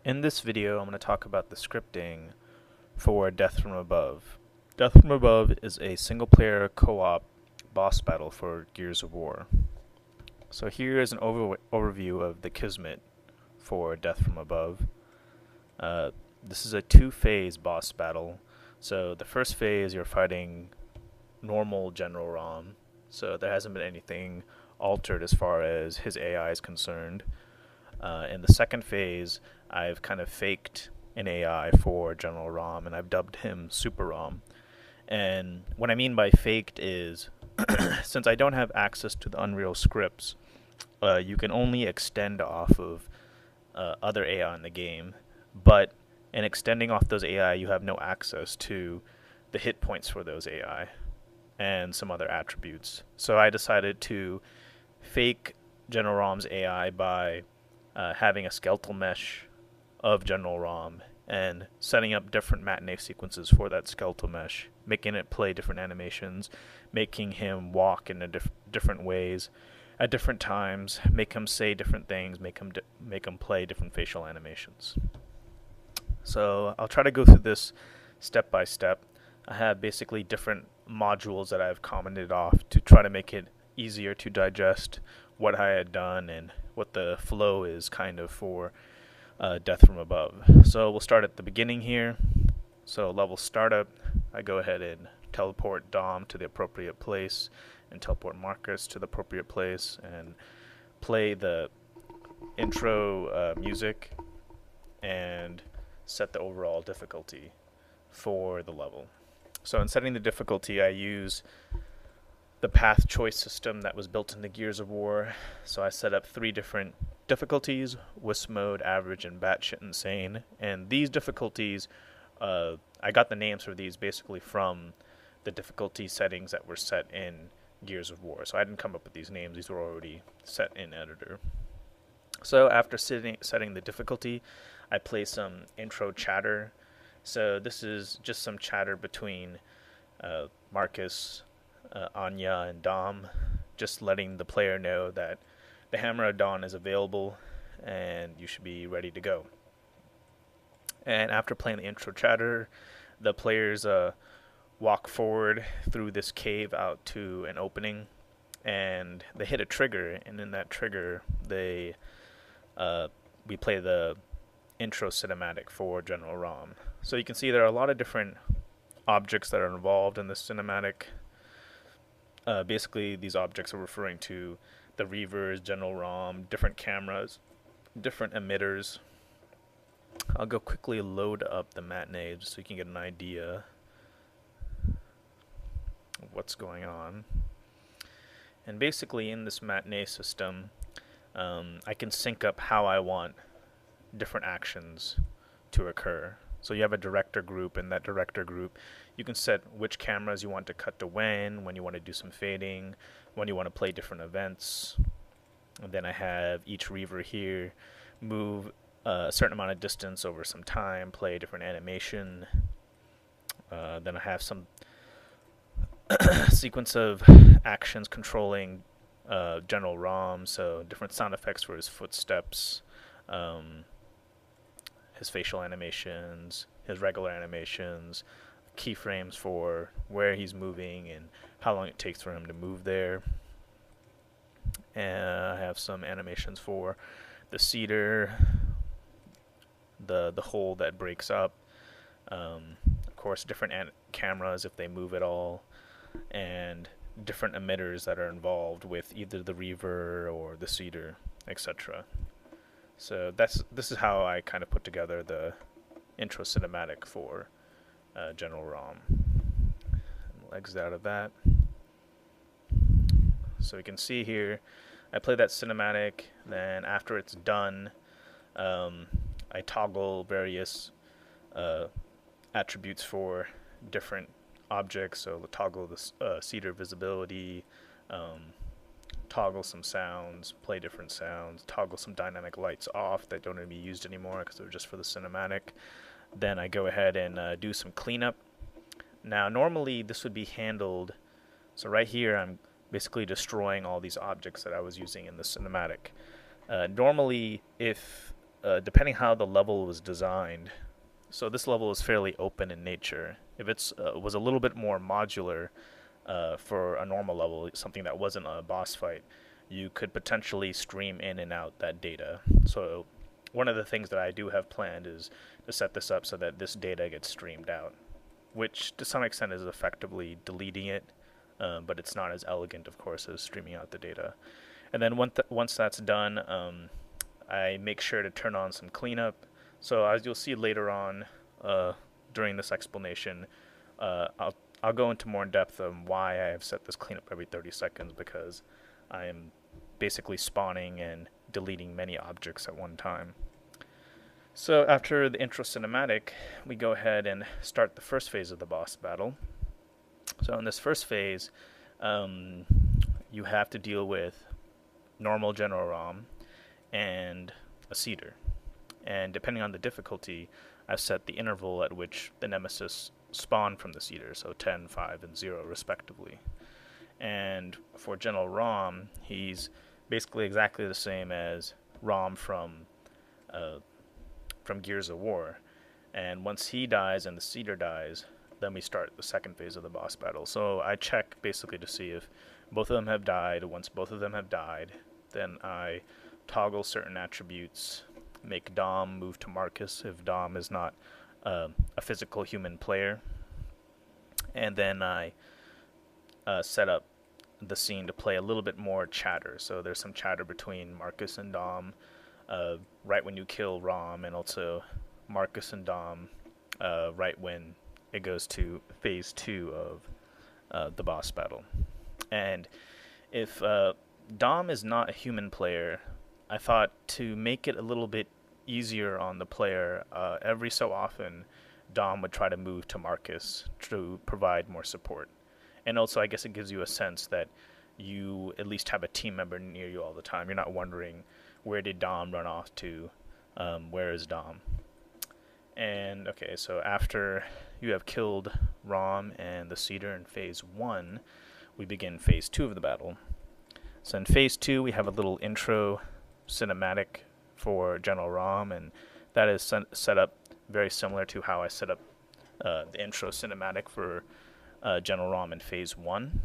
In this video, I'm going to talk about the scripting for Death from Above. Death from Above is a single-player co-op boss battle for Gears of War. So here is an overview of the Kismet for Death from Above. This is a two-phase boss battle. So the first phase, you're fighting normal General RAAM. So there hasn't been anything altered as far as his AI is concerned. In the second phase, I've kind of faked an AI for General RAAM, and I've dubbed him Super RAAM. And what I mean by faked is, since I don't have access to the Unreal scripts, you can only extend off of other AI in the game, but in extending off those AI, you have no access to the hit points for those AI and some other attributes. So I decided to fake General RAAM's AI by having a skeletal mesh of General RAAM and setting up different matinee sequences for that skeletal mesh, making it play different animations, making him walk in different ways at different times, make him say different things, make him play different facial animations. So I'll try to go through this step by step. I have basically different modules that I've commented off to try to make it easier to digest what I had done and what the flow is kind of for Death from Above. So we'll start at the beginning here. So level startup, I go ahead and teleport Dom to the appropriate place and teleport Marcus to the appropriate place and play the intro music and set the overall difficulty for the level. So in setting the difficulty, I use the path choice system that was built into Gears of War. So I set up 3 different difficulties: Wisp mode, average, and batshit insane. And these difficulties, I got the names for these basically from the difficulty settings that were set in Gears of War. So I didn't come up with these names, these were already set in editor. So after setting the difficulty, I play some intro chatter. So this is just some chatter between Marcus, Anya, and Dom, just letting the player know that the Hammer of Dawn is available and you should be ready to go. And after playing the intro chatter, the players walk forward through this cave out to an opening, and they hit a trigger, and in that trigger we play the intro cinematic for General RAAM. So you can see there are a lot of different objects that are involved in this cinematic. Basically, these objects are referring to the Reavers, General RAAM, different cameras, different emitters. I'll go quickly load up the matinee just so you can get an idea of what's going on. And basically, in this matinee system, I can sync up how I want different actions to occur. So you have a director group. In that director group, you can set which cameras you want to cut to when you want to do some fading, when you want to play different events. And then I have each Reaver here move a certain amount of distance over some time, play a different animation. Then I have some sequence of actions controlling General RAAM, so different sound effects for his footsteps, his facial animations, his regular animations, keyframes for where he's moving and how long it takes for him to move there. And I have some animations for the cedar, the hole that breaks up, of course different cameras if they move at all, and different emitters that are involved with either the Reaver or the cedar, etc. So this is how I kind of put together the intro cinematic for General RAAM. We'll exit out of that. So you can see here, I play that cinematic, then after it's done, I toggle various attributes for different objects. So we'll toggle the cedar visibility, toggle some sounds, play different sounds, toggle some dynamic lights off that don't need to be used anymore because they're just for the cinematic. Then I go ahead and do some cleanup. Now normally this would be handled, so right here I'm basically destroying all these objects that I was using in the cinematic. Normally if depending how the level was designed, so this level is fairly open in nature. If it's was a little bit more modular for a normal level, something that wasn't a boss fight, you could potentially stream in and out that data. So one of the things that I do have planned is to set this up so that this data gets streamed out, which to some extent is effectively deleting it, but it's not as elegant, of course, as streaming out the data. And then once that's done, I make sure to turn on some cleanup. So as you'll see later on during this explanation, I'll go into more in depth on why I have set this cleanup every 30 seconds, because I am basically spawning and deleting many objects at one time. So after the intro cinematic, we go ahead and start the first phase of the boss battle. So in this first phase, you have to deal with normal General RAAM and a Cedar. And depending on the difficulty, I've set the interval at which the Nemesis spawn from the Cedar, so 10, 5, and 0 respectively. And for General RAAM, he's basically exactly the same as RAAM from Gears of War. And once he dies and the Cedar dies, then we start the second phase of the boss battle. So I check basically to see if both of them have died. Once both of them have died, then I toggle certain attributes, make Dom move to Marcus if Dom is not a physical human player, and then I set up the scene to play a little bit more chatter. So there's some chatter between Marcus and Dom right when you kill RAAM, and also Marcus and Dom right when it goes to phase 2 of the boss battle. And if Dom is not a human player, I thought to make it a little bit easier on the player, every so often Dom would try to move to Marcus to provide more support. And also, I guess it gives you a sense that you at least have a team member near you all the time. You're not wondering, where did Dom run off to? Where is Dom? And okay, so after you have killed RAAM and the Cedar in phase 1, we begin phase 2 of the battle. So in phase 2, we have a little intro cinematic for General RAAM, and that is set up very similar to how I set up the intro cinematic for General RAAM in phase 1.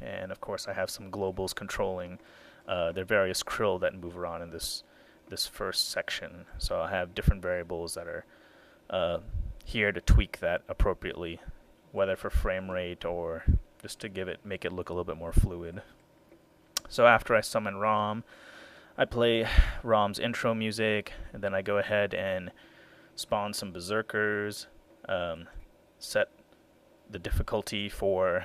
And of course I have some globals controlling their various Kryll that move around in this first section. So I have different variables that are here to tweak that appropriately, whether for frame rate or just to make it look a little bit more fluid. So after I summon RAAM, I play RAAM's intro music, and then I go ahead and spawn some Berserkers, set the difficulty for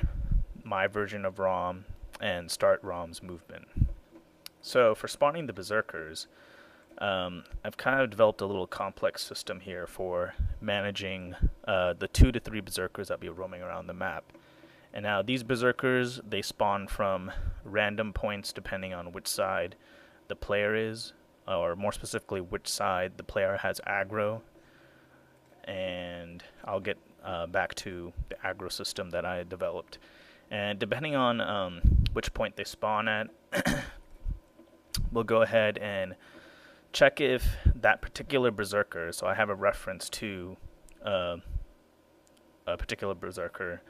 my version of RAAM, and start RAAM's movement. So for spawning the Berserkers, I've kind of developed a little complex system here for managing the 2 to 3 Berserkers that will be roaming around the map. And now these Berserkers, they spawn from random points depending on which side the player is, or more specifically which side the player has aggro. And I'll get back to the aggro system that I developed. And depending on which point they spawn at, we'll go ahead and check if that particular Berserker, so I have a reference to a particular Berserker,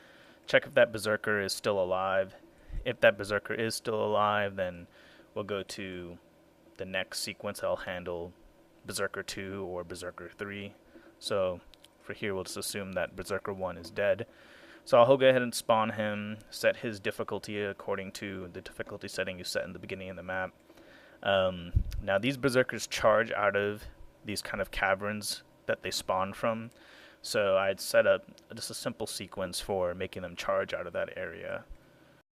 check if that Berserker is still alive. If that Berserker is still alive, then we'll go to the next sequence. I'll handle Berserker 2 or Berserker 3. So for here, we'll just assume that Berserker 1 is dead. So I'll go ahead and spawn him, set his difficulty according to the difficulty setting you set in the beginning of the map. Now these Berserkers charge out of these kind of caverns that they spawn from. So I'd set up just a simple sequence for making them charge out of that area.